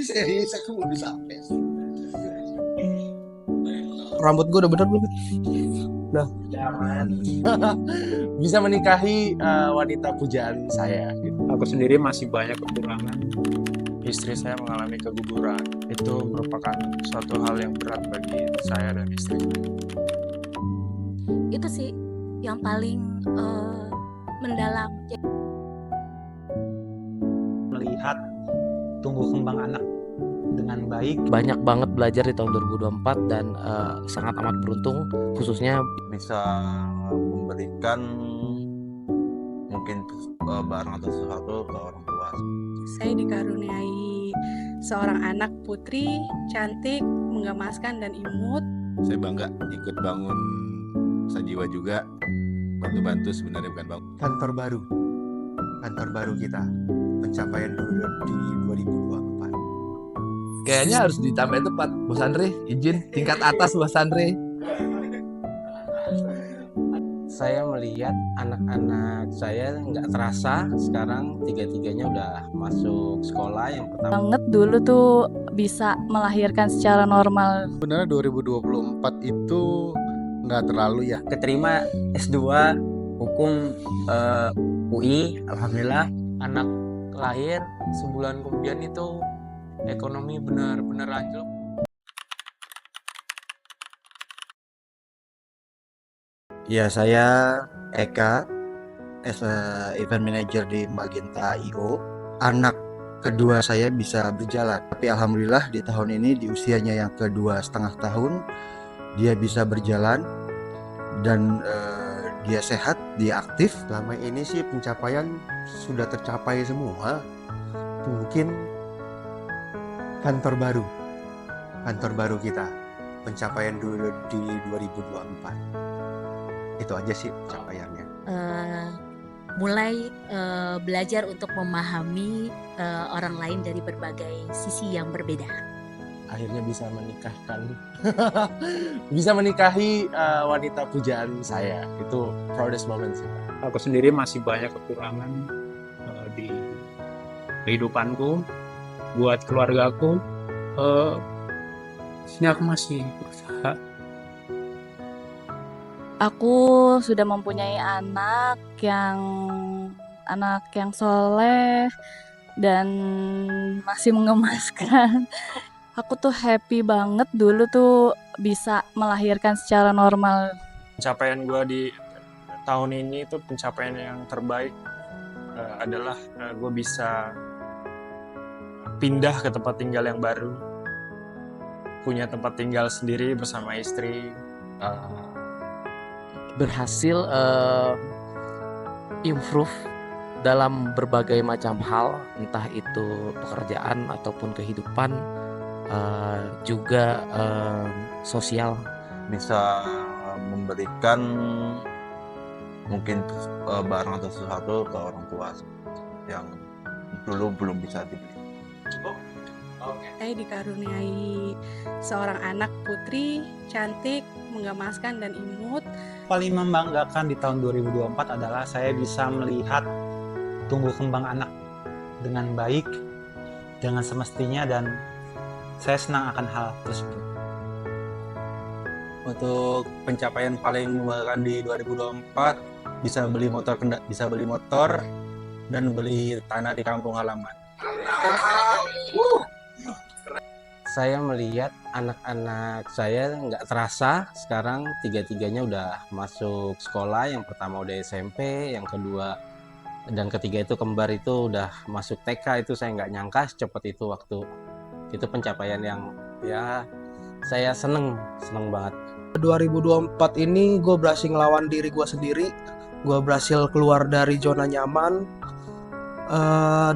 Serius aku udah sampai. Rambut gue udah bener belum? Nah, bisa menikahi wanita pujaan saya. Aku sendiri masih banyak kekurangan. Istri saya mengalami keguguran. Itu merupakan suatu hal yang berat bagi saya dan istri. Itu sih yang paling mendalam. Melihat tumbuh kembang anak dengan baik. Banyak banget belajar di tahun 2024 dan sangat amat beruntung, khususnya Bisa memberikan mungkin barang atau sesuatu ke orang tua. Saya dikaruniai seorang anak putri cantik, menggemaskan dan imut. Saya bangga ikut bangun Sajiwa juga, bantu-bantu sebenarnya bukan bangun. Kantor baru kita, pencapaian di 2024. Kayaknya harus ditambahin tepat, Bos Andre. Izin tingkat atas, Bos Andre. saya melihat anak-anak saya nggak terasa sekarang tiga-tiganya udah masuk sekolah. Yang pertama Banget dulu tuh bisa melahirkan secara normal. Sebenarnya 2024 itu nggak terlalu ya. Keterima S2 hukum UI, alhamdulillah. Anak lahir sebulan kemudian itu ekonomi benar-benar anjlok. Ya, saya Eka, as a event manager di Magenta IO. Anak kedua saya bisa berjalan, tapi alhamdulillah di tahun ini di usianya yang ke2,5 tahun dia bisa berjalan dan dia sehat, dia aktif. Selama ini sih pencapaian sudah tercapai semua. Mungkin kantor baru kita, pencapaian dulu di 2024. Itu aja sih pencapaiannya. Mulai belajar untuk memahami orang lain dari berbagai sisi yang berbeda. Akhirnya bisa menikahi wanita pujaan saya. Itu proudest moment sih, Pak. Aku sendiri masih banyak kekurangan di kehidupanku, buat keluargaku. Sini aku masih berusaha. Aku sudah mempunyai anak yang soleh dan masih menggemaskan. Aku tuh happy banget dulu tuh bisa melahirkan secara normal. Pencapaian gue di tahun ini itu pencapaian yang terbaik adalah gue bisa pindah ke tempat tinggal yang baru, punya tempat tinggal sendiri bersama istri. berhasil improve dalam berbagai macam hal, entah itu pekerjaan ataupun kehidupan, juga sosial. Bisa memberikan mungkin barang atau sesuatu ke orang tua yang dulu belum bisa dibeli. Saya dikaruniai seorang anak putri cantik, menggemaskan dan imut. Paling membanggakan di tahun 2024 adalah saya bisa melihat tumbuh kembang anak dengan baik, dengan semestinya, dan saya senang akan hal tersebut. Untuk pencapaian paling membanggakan di 2024 bisa beli motor dan beli tanah di kampung halaman. Saya melihat anak-anak saya nggak terasa sekarang tiga-tiganya udah masuk sekolah. Yang pertama udah SMP, yang kedua dan ketiga itu kembar itu udah masuk TK. Itu saya nggak nyangka secepat itu waktu. Itu pencapaian yang ya saya seneng banget. 2024 ini gue berhasil ngelawan diri gue sendiri. Gue berhasil keluar dari zona nyaman.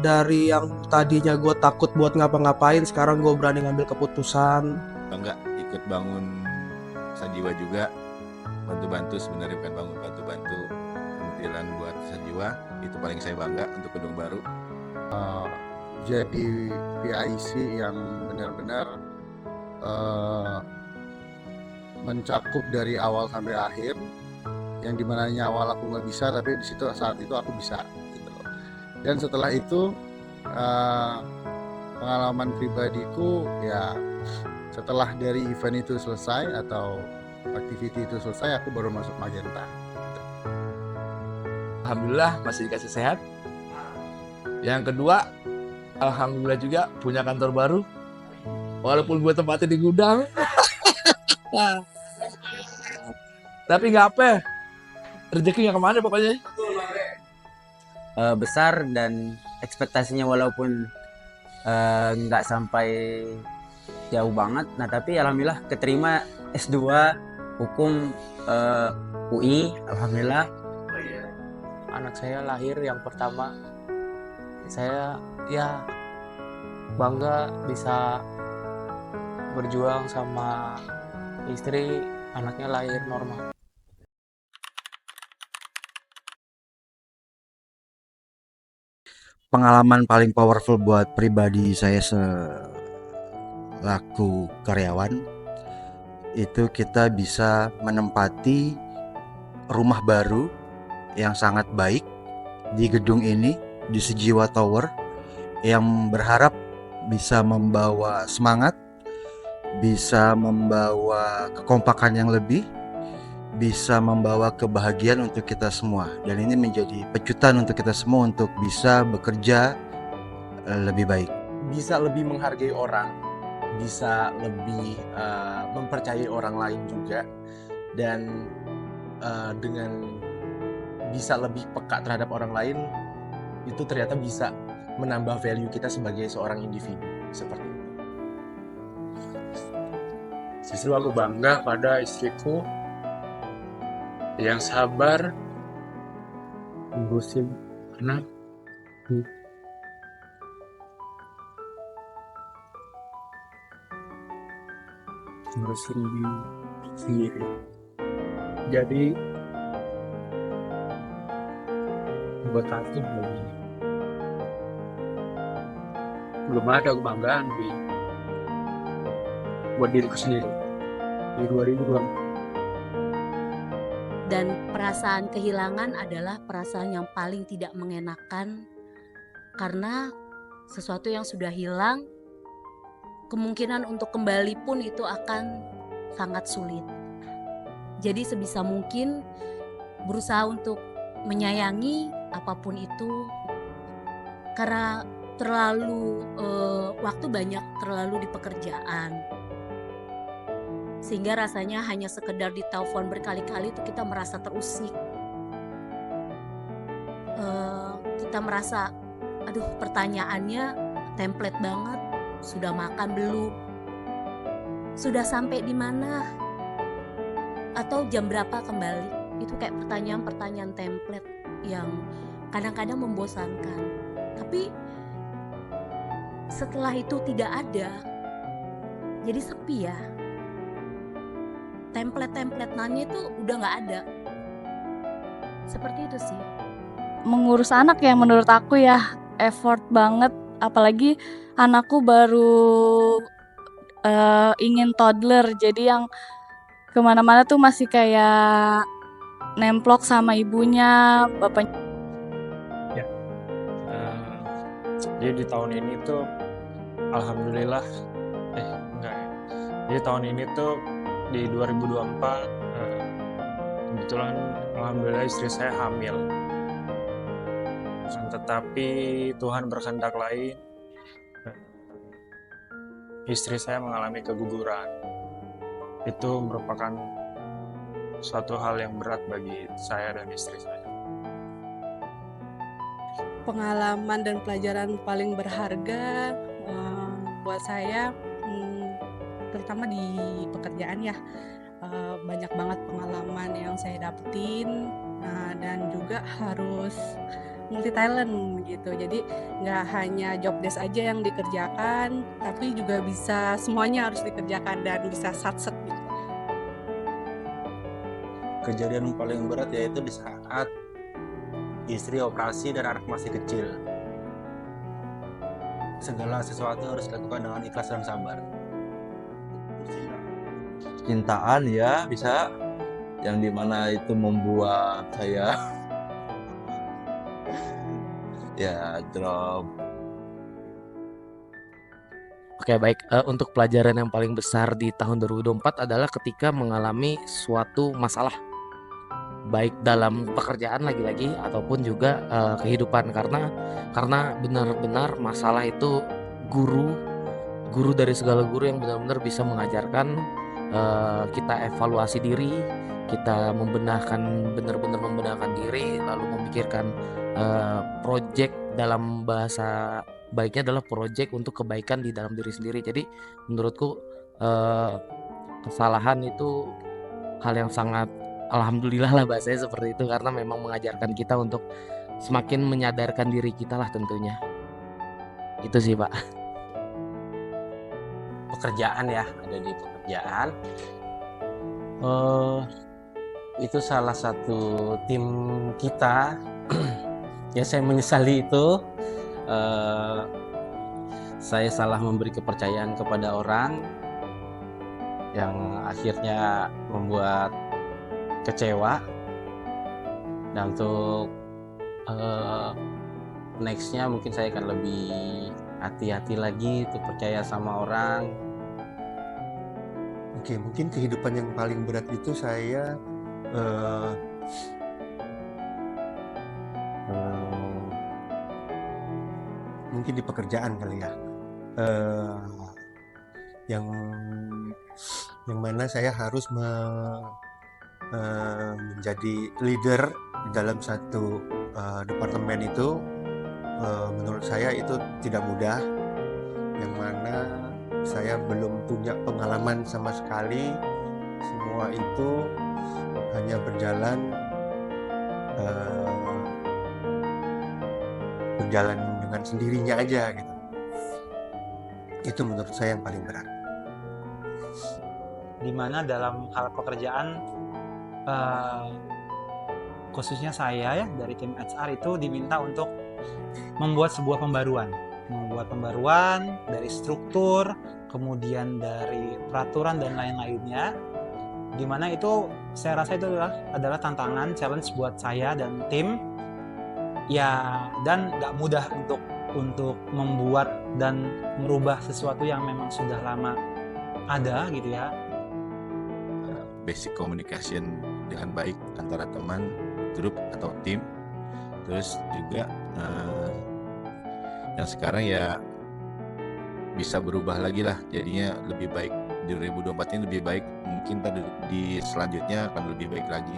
Dari yang tadinya gue takut buat ngapa-ngapain, sekarang gue berani ngambil keputusan. Bangga ikut bangun Sajiwa juga, bantu-bantu sebenarnya bukan bangun, bantu-bantu pemutiran buat Sajiwa. Itu paling saya bangga untuk gedung baru. Jadi PIC yang benar-benar mencakup dari awal sampai akhir, yang dimananya awal aku nggak bisa, tapi di situ saat itu aku bisa gitu loh. Dan setelah itu pengalaman pribadiku ya setelah dari event itu selesai atau activity itu selesai aku baru masuk Magenta. Alhamdulillah masih dikasih sehat. Yang kedua, alhamdulillah juga punya kantor baru. Walaupun gue tempatnya di gudang. Tapi nggak apa, rezekinya kemana pokoknya. Besar dan ekspektasinya walaupun nggak sampai jauh banget. Nah tapi alhamdulillah keterima S2 hukum UI, alhamdulillah. Anak saya lahir yang pertama, saya ya bangga bisa berjuang sama istri, anaknya lahir normal. Pengalaman paling powerful buat pribadi saya selaku karyawan itu kita bisa menempati rumah baru yang sangat baik di gedung ini, di Sejiwa Tower, yang berharap bisa membawa semangat, bisa membawa kekompakan yang lebih, bisa membawa kebahagiaan untuk kita semua. Dan ini menjadi pecutan untuk kita semua untuk bisa bekerja lebih baik. Bisa lebih menghargai orang, bisa lebih mempercayai orang lain juga, dan dengan bisa lebih peka terhadap orang lain, itu ternyata bisa menambah value kita sebagai seorang individu seperti itu. Justru aku bangga pada istriku yang sabar ngurusin anak. Ngurusin diri sendiri. Jadi buat aku belum ada kebanggaan buat diriku sendiri di 2024. Dan perasaan kehilangan adalah perasaan yang paling tidak mengenakan, karena sesuatu yang sudah hilang, kemungkinan untuk kembali pun itu akan sangat sulit. Jadi sebisa mungkin berusaha untuk menyayangi apapun itu, karena waktu banyak terlalu di pekerjaan, sehingga rasanya hanya sekedar ditelepon berkali-kali itu kita merasa terusik. Kita merasa, aduh pertanyaannya template banget, sudah makan belum, sudah sampai di mana, atau jam berapa kembali. Itu kayak pertanyaan-pertanyaan template yang kadang-kadang membosankan. Tapi setelah itu tidak ada, jadi sepi ya. Template-template nanya itu udah nggak ada. Seperti itu sih. Mengurus anak ya menurut aku ya effort banget, apalagi anakku baru ingin toddler, jadi yang kemana-mana tuh masih kayak nemplok sama ibunya, bapaknya. Ya, jadi di tahun ini tuh alhamdulillah, enggak ya. Jadi tahun ini tuh di 2024 kebetulan alhamdulillah istri saya hamil. Tetapi Tuhan berkehendak lain, istri saya mengalami keguguran. Itu merupakan suatu hal yang berat bagi saya dan istri saya. Pengalaman dan pelajaran paling berharga buat saya, terutama di pekerjaan ya, banyak banget pengalaman yang saya dapetin, dan juga harus multi talent gitu. Jadi nggak hanya job desk aja yang dikerjakan, tapi juga bisa semuanya harus dikerjakan dan bisa satset gitu. Kejadian paling berat yaitu di saat istri operasi dan anak masih kecil. Segala sesuatu harus dilakukan dengan ikhlas dan sabar. Cintaan ya bisa, yang dimana itu membuat saya ya drop Oke, baik. Untuk pelajaran yang paling besar di tahun 2024 adalah ketika mengalami suatu masalah, baik dalam pekerjaan lagi-lagi ataupun juga kehidupan, karena benar-benar masalah itu guru dari segala guru yang benar-benar bisa mengajarkan kita evaluasi diri, kita benar-benar membenahkan diri, lalu memikirkan project, dalam bahasa baiknya adalah project untuk kebaikan di dalam diri sendiri. Jadi menurutku kesalahan itu hal yang sangat alhamdulillah lah bahasanya seperti itu, karena memang mengajarkan kita untuk semakin menyadarkan diri kita lah tentunya. Itu sih, Pak. Pekerjaan ya, ada di pekerjaan. Itu salah satu tim kita ya, saya menyesali itu. Saya salah memberi kepercayaan kepada orang yang akhirnya membuat kecewa. Dan untuk nextnya mungkin saya akan lebih hati-hati lagi untuk percaya sama orang. Oke, mungkin kehidupan yang paling berat itu saya mungkin di pekerjaan kali ya, yang mana saya harus menjadi leader dalam satu departemen itu. Menurut saya itu tidak mudah, yang mana saya belum punya pengalaman sama sekali. Semua itu hanya berjalan dengan sendirinya aja gitu. Itu menurut saya yang paling berat. Dimana dalam hal pekerjaan, khususnya saya ya dari tim HR itu diminta untuk membuat sebuah pembaruan dari struktur, kemudian dari peraturan dan lain-lainnya, dimana itu saya rasa itu adalah tantangan, challenge buat saya dan tim ya, dan nggak mudah untuk membuat dan merubah sesuatu yang memang sudah lama ada gitu ya. Basic communication dengan baik antara teman, grup atau tim. Terus juga yang sekarang ya bisa berubah lagi lah, jadinya lebih baik di 2024 ini lebih baik, mungkin di selanjutnya akan lebih baik lagi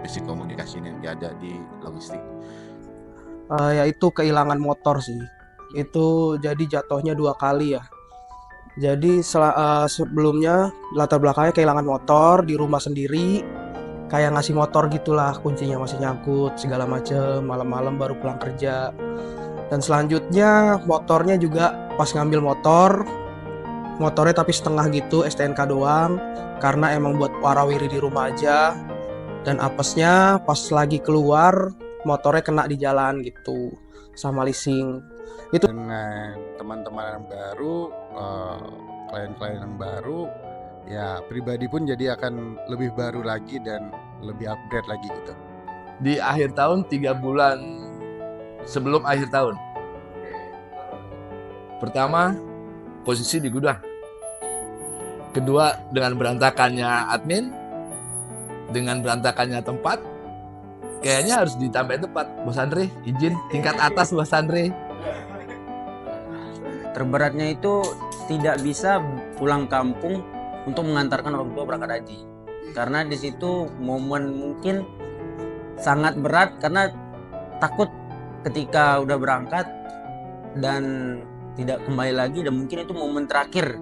basic communication yang ada di logistik. Yaitu kehilangan motor sih, itu jadi jatuhnya 2 kali ya. Jadi sebelumnya latar belakangnya kehilangan motor di rumah sendiri, kayak ngasih motor gitulah, kuncinya masih nyangkut segala macem, malam-malam baru pulang kerja. Dan selanjutnya motornya juga pas ngambil motornya tapi setengah gitu, STNK doang, karena emang buat warawiri di rumah aja. Dan apesnya pas lagi keluar motornya kena di jalan gitu sama leasing. Itu dengan teman-teman yang baru, klien-klien yang baru, ya pribadi pun jadi akan lebih baru lagi dan lebih upgrade lagi gitu. Di akhir tahun 3 bulan sebelum akhir tahun. Pertama, posisi di gudang. Kedua, dengan berantakannya admin, dengan berantakannya tempat, kayaknya harus ditambah tempat. Bos Andre, izin tingkat atas Bos Andre. Terberatnya itu tidak bisa pulang kampung untuk mengantarkan orang tua berangkat haji. Karena di situ momen mungkin sangat berat, karena takut ketika udah berangkat dan tidak kembali lagi, dan mungkin itu momen terakhir.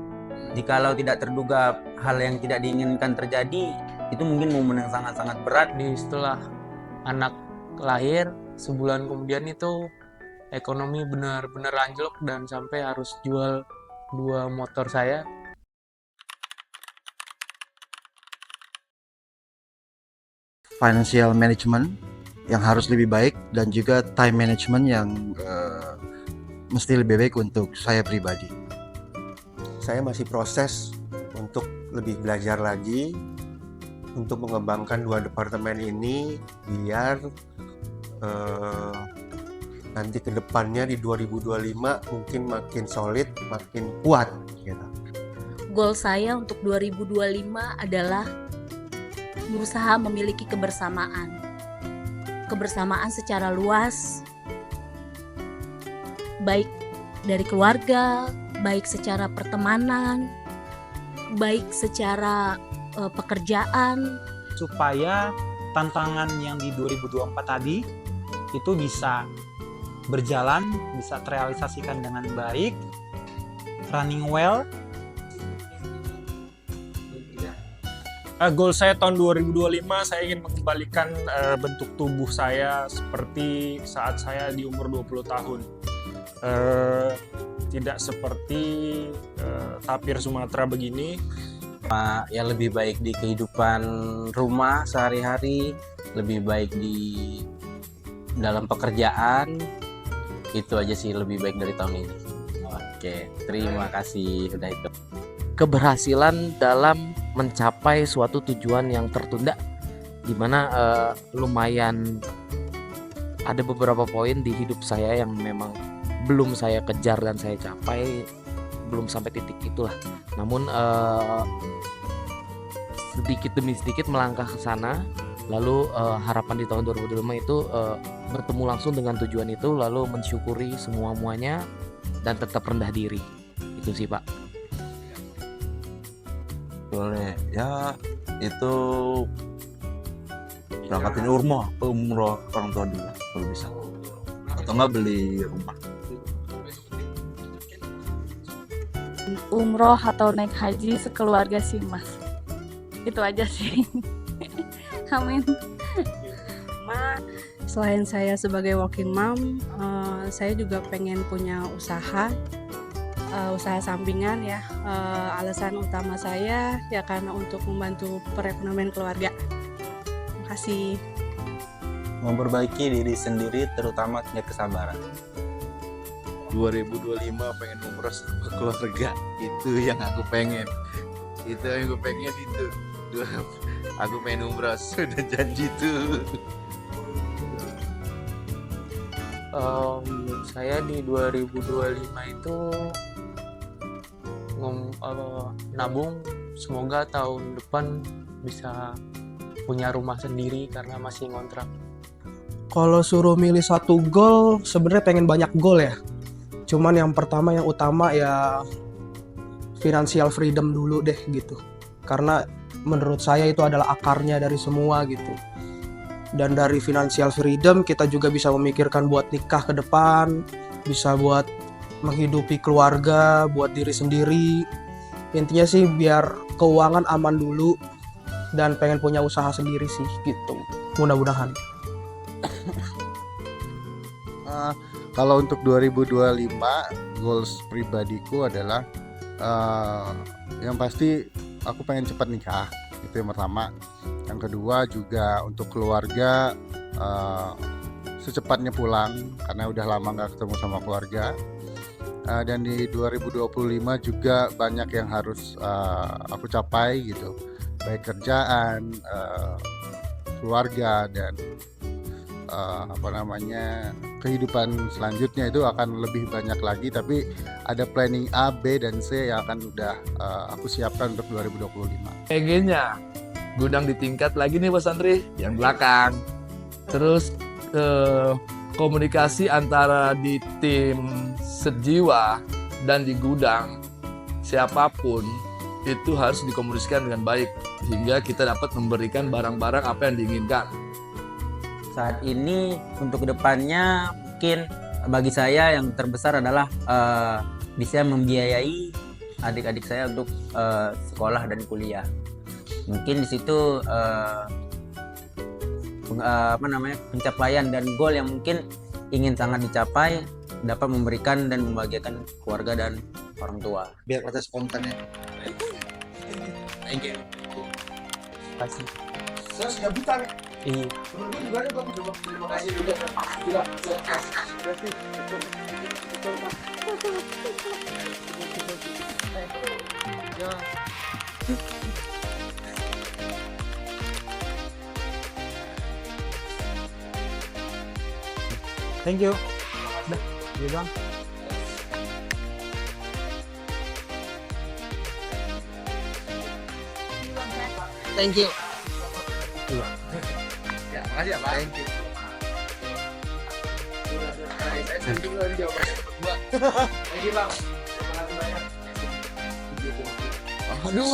Jikalau tidak terduga hal yang tidak diinginkan terjadi, itu mungkin momen yang sangat-sangat berat. Setelah anak lahir, sebulan kemudian itu ekonomi benar-benar anjlok dan sampai harus jual 2 motor saya. Financial management yang harus lebih baik, dan juga time management yang mesti lebih baik untuk saya pribadi. Saya masih proses untuk lebih belajar lagi untuk mengembangkan 2 departemen ini biar nanti ke depannya di 2025 mungkin makin solid, makin kuat gitu. Goal saya untuk 2025 adalah berusaha memiliki kebersamaan. Kebersamaan secara luas, baik dari keluarga, baik secara pertemanan, baik secara pekerjaan. Supaya tantangan yang di 2024 tadi itu bisa berjalan, bisa terrealisasikan dengan baik, running well. Goal saya tahun 2025, saya ingin mengembalikan bentuk tubuh saya seperti saat saya di umur 20 tahun. Tidak seperti tapir Sumatera begini. Ya lebih baik di kehidupan rumah sehari-hari, lebih baik di dalam pekerjaan. Itu aja sih, lebih baik dari tahun ini. Oke, terima kasih sudah itu. Keberhasilan dalam mencapai suatu tujuan yang tertunda, dimana lumayan ada beberapa poin di hidup saya yang memang belum saya kejar dan saya capai, belum sampai titik itulah. Namun sedikit demi sedikit melangkah ke sana. Lalu harapan di tahun 2025 itu bertemu langsung dengan tujuan itu, lalu mensyukuri semua-muanya dan tetap rendah diri. Itu sih Pak. Boleh ya, itu berangkatin umroh orang tua dulu kalau bisa, atau nggak beli rumah. Umroh atau naik haji sekeluarga sih Mas. Itu aja sih. Amin. Selain saya sebagai working mom, saya juga pengen punya usaha sampingan ya. Alasan utama saya ya karena untuk membantu perekonomian keluarga. Terima kasih. Memperbaiki diri sendiri, terutama tingkat kesabaran. 2025 pengen umroh sama keluarga, itu yang aku pengen. Itu yang aku pengen itu. Aku pengen umroh, sudah janji tuh. Saya di 2025 itu nabung, semoga tahun depan bisa punya rumah sendiri karena masih ngontrak. Kalau suruh milih satu goal, sebenarnya pengen banyak goal ya. Cuman yang pertama, yang utama ya financial freedom dulu deh gitu. Karena menurut saya itu adalah akarnya dari semua gitu. Dan dari financial freedom kita juga bisa memikirkan buat nikah ke depan, bisa buat menghidupi keluarga, buat diri sendiri. Intinya sih biar keuangan aman dulu dan pengen punya usaha sendiri sih gitu. Mudah-mudahan. Kalau untuk 2025 goals pribadiku adalah yang pasti aku pengen cepat nikah, itu yang pertama. Yang kedua juga untuk keluarga secepatnya pulang karena udah lama nggak ketemu sama keluarga. Dan di 2025 juga banyak yang harus aku capai gitu, baik kerjaan, keluarga, dan kehidupan selanjutnya itu akan lebih banyak lagi. Tapi ada planning A, B, dan C yang akan udah aku siapkan untuk 2025. Pengennya gudang ditingkat lagi nih Mas Andri, yang belakang. Terus komunikasi antara di tim sejiwa dan di gudang, siapapun itu harus dikomunikasikan dengan baik sehingga kita dapat memberikan barang-barang apa yang diinginkan. Saat ini untuk kedepannya mungkin bagi saya yang terbesar adalah bisa membiayai adik-adik saya untuk sekolah dan kuliah. Mungkin di situ pencapaian dan goal yang mungkin ingin sangat dicapai, dapat memberikan dan membahagiakan keluarga dan orang tua. Biar kata spontan ya. Thank you. Terima kasih. Saya sudah buta. Iya. Terima kasih juga. Thank you. Iya bang. Thank you. Ya, makasih ya Pak. Thank you. Saya dulu dari jawabannya. Thank you Bang. Aduh.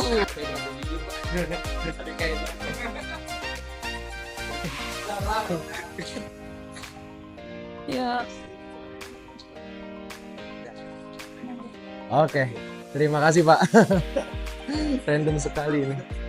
Ya. Oke, terima kasih Pak. Random sekali ini.